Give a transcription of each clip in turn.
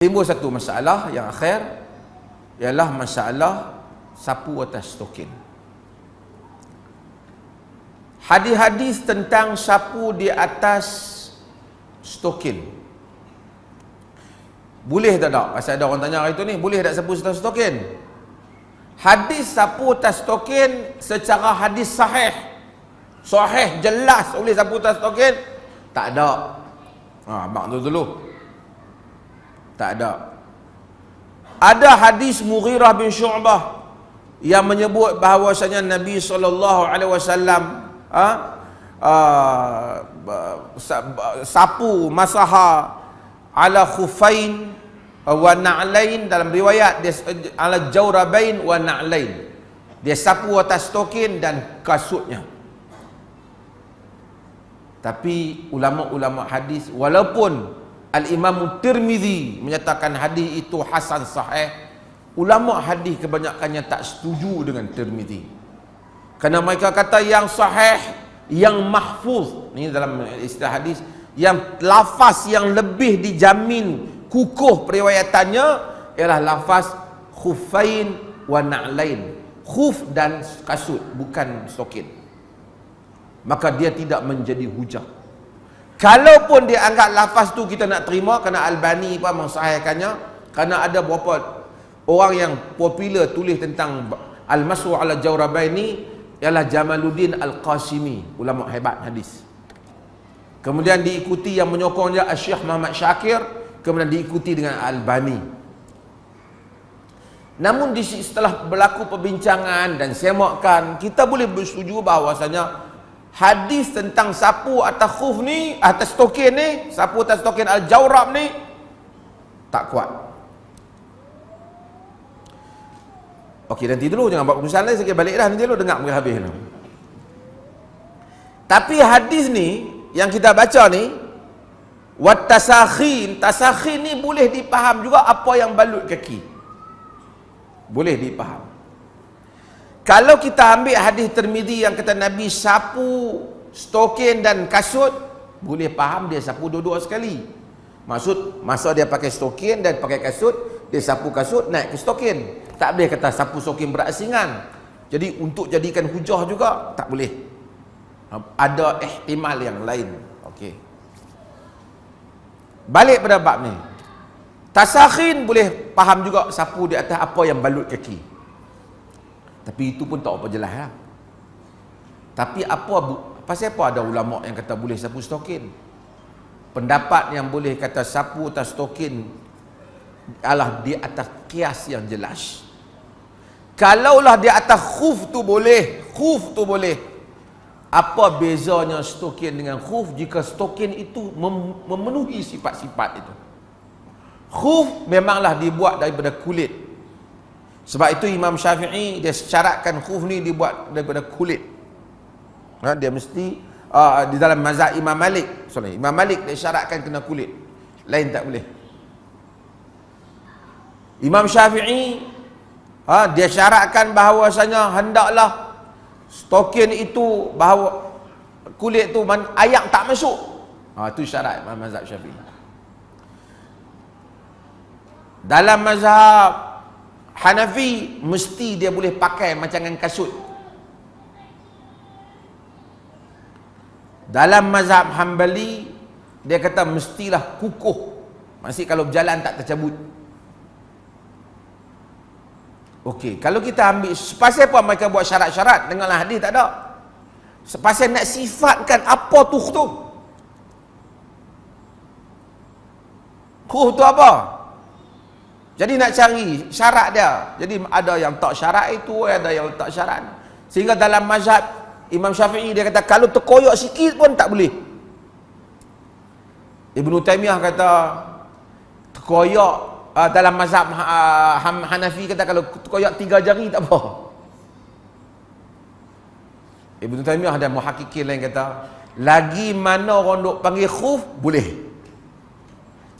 Timbul satu masalah yang akhir, ialah masalah sapu atas stokin. Hadis-hadis tentang sapu di atas stokin, boleh tak? Pasal ada orang tanya hari tu ni, boleh tak sapu atas stokin? Hadis sapu atas stokin secara hadis sahih, jelas boleh sapu atas stokin, tak ada. Abang tu dulu tak ada. Ada hadis Mughirah bin Syu'bah yang menyebut bahawasanya Nabi SAW sapu masaha ala khufain wa na'lain, dalam riwayat dia ala jawrabain wa na'lain, dia sapu atas stokin dan kasutnya. Tapi ulama-ulama hadis, walaupun Al-Imam Tirmizi menyatakan hadis itu hasan sahih, ulama hadis kebanyakannya tak setuju dengan Tirmizi, kerana mereka kata yang sahih, yang mahfuz, ini dalam istilah hadis, yang lafaz yang lebih dijamin kukuh periwayatannya ialah lafaz khufain wa na'lain, khuf dan kasut, bukan stokin. Maka dia tidak menjadi hujah. Kalaupun dia anggap lafaz tu kita nak terima, kerana Albani pun mensahihkannya, kerana ada beberapa orang yang popular tulis tentang Al-Mashu ala Jawrabain ni ialah Jamaluddin Al-Qasimi, ulama hebat hadis. Kemudian diikuti yang menyokong dia Syekh Muhammad Syakir, kemudian diikuti dengan Albani. Namun setelah berlaku perbincangan dan semakkan, kita boleh bersetuju bahawasanya hadis tentang sapu atas khuf ni, atas stokin ni, sapu atas stokin al-jawrab ni tak kuat. Okey, nanti dulu jangan buat keputusan lain, saya balik dah, nanti dulu dengar mungkin habis dulu. Tapi hadis ni yang kita baca ni, wat tasakhin, tasakhin ni boleh dipaham juga apa yang balut kaki, boleh dipaham. Kalau kita ambil hadis Tirmizi yang kata Nabi sapu stokin dan kasut, boleh faham dia sapu dua-dua sekali. Maksud masa dia pakai stokin dan pakai kasut, dia sapu kasut naik ke stokin. Tak boleh kata sapu stokin berasingan. Jadi untuk jadikan hujah juga tak boleh. Ada ihtimal yang lain. Okey. Balik pada bab ni. Tasakhin boleh faham juga sapu di atas apa yang balut kaki. Tapi itu pun tak apa jelas lah. Tapi pasal apa ada ulama yang kata boleh sapu stokin? Pendapat yang boleh kata sapu atas stokin adalah di atas kias yang jelas. Kalaulah di atas khuf tu boleh, apa bezanya stokin dengan khuf jika stokin itu memenuhi sifat-sifat itu? Khuf memanglah dibuat daripada kulit. Sebab itu Imam Syafi'i dia syaratkan khuf ni dibuat daripada kulit. Dia mesti di dalam mazhab Imam Malik, Imam Malik dia syaratkan kena kulit, lain tak boleh. Imam Syafi'i dia syaratkan bahawasanya hendaklah stokin itu, bahawa kulit tu ayak tak masuk. Itu syarat mazhab Syafi'i. Dalam mazhab Hanafi mesti dia boleh pakai macam dengan kasut. Dalam mazhab Hambali dia kata mestilah kukuh, masih kalau berjalan tak tercabut. Okey, kalau kita ambil pasal apa mereka buat syarat-syarat, dengarlah hadis tak ada. Pasal nak sifatkan apa tu. Kuh tu apa? Jadi nak cari syarat dia. Jadi ada yang tak syarat itu, ada yang tak syarat. Sehingga dalam mazhab Imam Syafi'i dia kata kalau terkoyak sikit pun tak boleh. Ibnu Taimiyah kata terkoyak, dalam mazhab Hanafi kata kalau terkoyak 3 jari tak apa. Ibnu Taimiyah dan muhakkikin lain kata lagi mana orang duk panggil khuf boleh.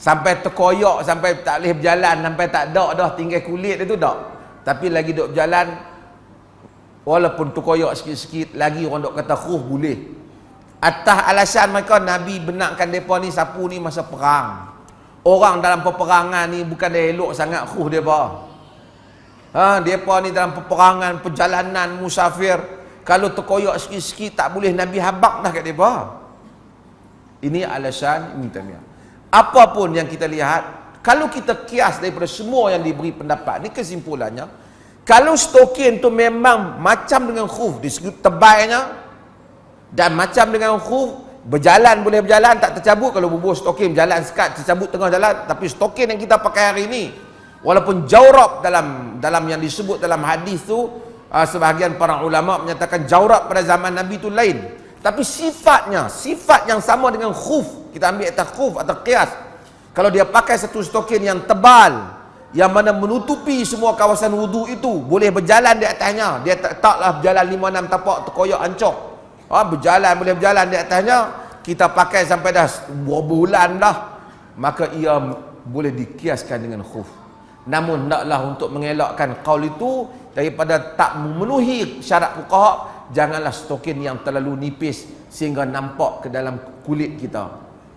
Sampai terkoyak, sampai tak boleh berjalan, sampai tak ada dah, tinggal kulit itu tak. Tapi lagi duk berjalan, walaupun terkoyak sikit-sikit, lagi orang duk kata khuf boleh. Atas alasan mereka Nabi benarkan mereka ni sapu ni masa perang. Orang dalam peperangan ni bukan dia elok sangat khuf depa. Depa ni dalam peperangan, perjalanan, musafir, kalau terkoyak sikit-sikit tak boleh Nabi habaq dah kat depa. Ini alasan Ibn Taimiyah. Apa pun yang kita lihat, kalau kita kias daripada semua yang diberi pendapat, ni kesimpulannya, kalau stokin tu memang macam dengan khuf di segi tebalnya dan macam dengan khuf, berjalan boleh berjalan tak tercabut. Kalau bubuh stokin berjalan sekat tercabut tengah jalan, tapi stokin yang kita pakai hari ini walaupun jawrab dalam yang disebut dalam hadis tu, sebahagian para ulama menyatakan jawrab pada zaman Nabi tu lain, tapi sifat yang sama dengan khuf, kita ambil atas khuf atau qiyas. Kalau dia pakai satu stokin yang tebal yang mana menutupi semua kawasan wudu itu, boleh berjalan di atasnya, dia taklah berjalan 5-6 tapak terkoyak hancur. Boleh berjalan di atasnya, kita pakai sampai dah berbulan dah, maka ia boleh dikiaskan dengan khuf. Namun naklah untuk mengelakkan qaul itu daripada tak memenuhi syarat fuqaha, janganlah stokin yang terlalu nipis sehingga nampak ke dalam kulit kita.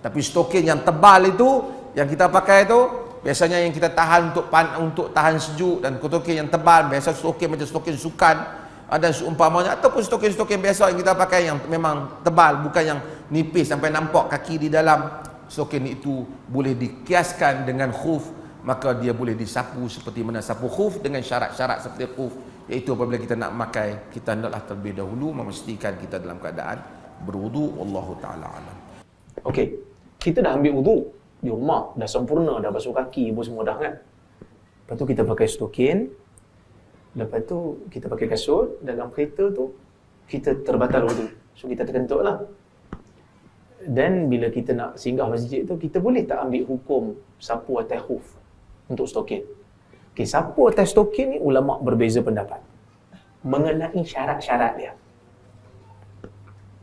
Tapi stokin yang tebal itu yang kita pakai itu, biasanya yang kita tahan untuk tahan sejuk, dan stokin yang tebal, biasa stokin macam stokin sukan dan seumpamanya, ataupun stokin-stokin biasa yang kita pakai yang memang tebal, bukan yang nipis sampai nampak kaki di dalam, stokin itu boleh dikiaskan dengan khuf, maka dia boleh disapu seperti mana sapu khuf dengan syarat-syarat seperti khuf, iaitu apabila kita nak pakai, kita hendaklah terlebih dahulu memastikan kita dalam keadaan berwudu. Wallahu ta'ala alam. Okey, kita dah ambil wudu di rumah, dah sempurna, dah basuh kaki, semua dah kan. Lepas tu kita pakai stokin, lepas tu kita pakai kasut, dalam kereta tu kita terbatal wudu. So kita terkentut lah. Dan bila kita nak singgah masjid tu, kita boleh tak ambil hukum sapu atas khuf untuk stokin? Okay, sapu atas stokin ni ulama' berbeza pendapat mengenai syarat-syarat dia.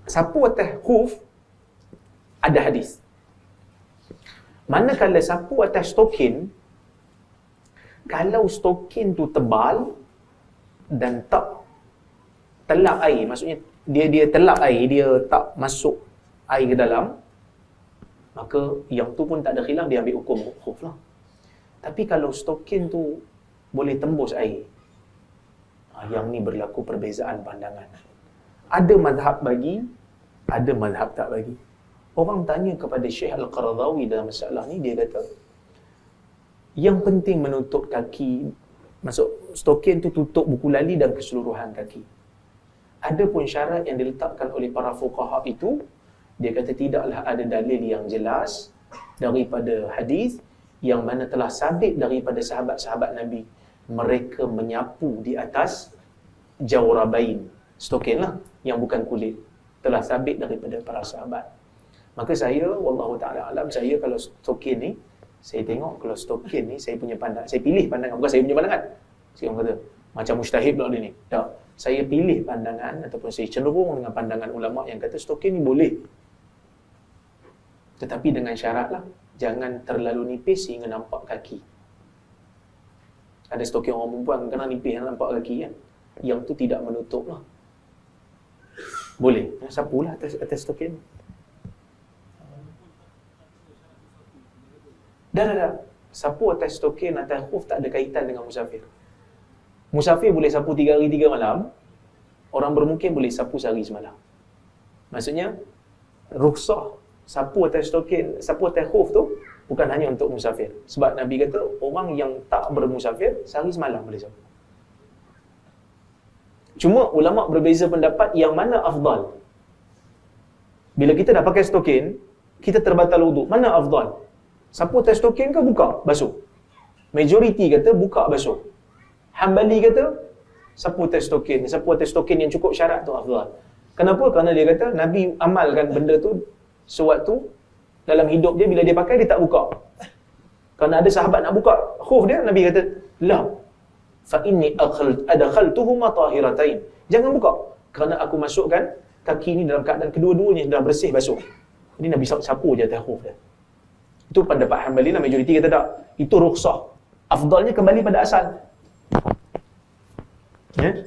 Sapu atas khuf ada hadis. Manakala sapu atas stokin, kalau stokin tu tebal dan tak telap air, maksudnya dia telap air, dia tak masuk air ke dalam, maka yang tu pun tak ada khilaf, dia ambil hukum khuf lah. Tapi kalau stokin tu boleh tembus air, yang ni berlaku perbezaan pandangan. Ada mazhab bagi, ada mazhab tak bagi. Orang tanya kepada Syekh Al-Qaradawi dalam masalah ni, dia kata yang penting menutup kaki, masuk stokin tu tutup buku lali dan keseluruhan kaki. Ada pun syarat yang diletakkan oleh para fuqaha itu, dia kata tidaklah ada dalil yang jelas daripada hadis yang mana telah sabit daripada sahabat-sahabat Nabi mereka menyapu di atas jawrabain, stokin lah yang bukan kulit, telah sabit daripada para sahabat. Maka saya, wallahu ta'ala alam, saya kalau stokin ni, saya tengok kalau stokin ni, saya punya pandangan, saya pilih pandangan, bukan saya punya pandangan. Saya kata, macam mustahib pula dia ni. Tak, saya pilih pandangan ataupun saya cenderung dengan pandangan ulama' yang kata stokin ni boleh. Tetapi dengan syarat lah, jangan terlalu nipis sehingga nampak kaki. Ada stokin orang perempuan kena nipis yang nampak kaki kan. Yang tu tidak menutup lah. Boleh, sapulah atas stokin. Dah. Sapu atas stokin, atas khuf tak ada kaitan dengan musafir. Musafir boleh sapu 3 hari 3 malam. Orang bermukim boleh sapu sehari semalam. Maksudnya, rukhsah sapu atas stokin, sapu atas khuf tu bukan hanya untuk musafir. Sebab Nabi kata, orang yang tak bermusafir, sehari semalam boleh sapu. Cuma ulama' berbeza pendapat yang mana afdal. Bila kita dah pakai stokin, kita terbatal wudu. Mana afdal? Sapu atas stokin ke buka, basuh? Majoriti kata buka, basuh. Hambali kata sapu atas stokin. Sapu atas stokin yang cukup syarat tu afdal. Kenapa? Kerana dia kata Nabi amalkan benda tu sewaktu dalam hidup dia, bila dia pakai dia tak buka. Kerana ada sahabat nak buka khuf dia, Nabi kata, la, fa inni adkhaltuhuma tahiratain. Jangan buka, kerana aku masukkan kaki ni dalam keadaan kedua-duanya dah bersih, basuh. Jadi Nabi sapu je atas khuf dia. Itu pendapat Hanbali lah, majoriti kata tak. Itu rukhsah. Afdalnya kembali pada asal. Ya?